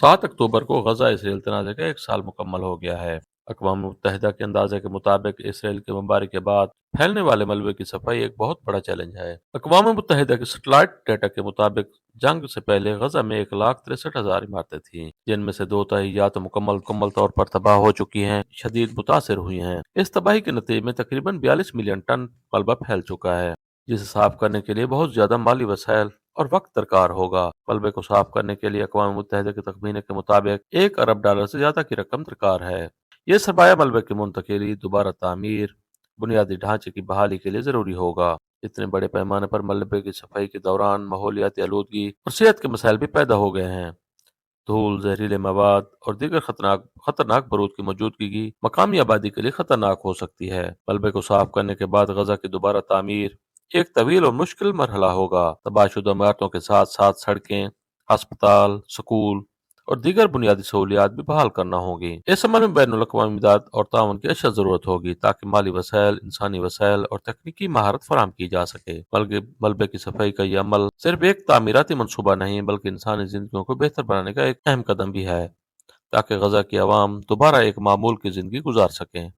7 اکتوبر کو غزہ اسرائیل تنازع کا 1 سال مکمل ہو گیا ہے۔ اقوام متحدہ کے اندازے کے مطابق اسرائیل کی بمباری کے بعد پھیلنے والے ملبے کی صفائی ایک بہت بڑا چیلنج ہے۔ اقوام متحدہ کے سیٹلائٹ ڈیٹا کے مطابق جنگ سے پہلے غزہ میں 1,63,000 عمارتیں تھیں، جن میں سے 2/3 یا تو مکمل طور پر تباہ ہو چکی ہیں، شدید متاثر ہوئی ہیں۔ اس تباہی کے نتیجے میں تقریباً 42 ملین ٹن ملبہ پھیل چکا ہے، جسے صاف کرنے کے لیے بہت زیادہ مالی وسائل اور وقت درکار ہوگا۔ ملبے کو صاف کرنے کے لیے اقوام متحدہ کے تخمینے کے مطابق $1 ارب سے زیادہ کی رقم درکار ہے۔ یہ سرمایہ ملبے کی منتقلی، دوبارہ تعمیر، بنیادی ڈھانچے کی بحالی کے لیے ضروری ہوگا۔ اتنے بڑے پیمانے پر ملبے کی صفائی کے دوران ماحولیاتی آلودگی اور صحت کے مسائل بھی پیدا ہو گئے ہیں۔ دھول، زہریلے مواد اور دیگر خطرناک برود کی موجودگی مقامی آبادی کے لیے خطرناک ہو سکتی ہے۔ ملبے کو صاف کرنے کے بعد غزہ کی دوبارہ تعمیر ایک طویل اور مشکل مرحلہ ہوگا۔ تباہ شدہ عمارتوں کے ساتھ ساتھ سڑکیں، ہسپتال، سکول اور دیگر بنیادی سہولیات بھی بحال کرنا ہوں گی۔ اس عمل میں بین الاقوامی امداد اور تعاون کی اشد ضرورت ہوگی تاکہ مالی وسائل، انسانی وسائل اور تکنیکی مہارت فراہم کی جا سکے۔ ملبے کی صفائی کا یہ عمل صرف ایک تعمیراتی منصوبہ نہیں بلکہ انسانی زندگیوں کو بہتر بنانے کا ایک اہم قدم بھی ہے، تاکہ غزہ کی عوام دوبارہ ایک معمول کی زندگی گزار سکیں۔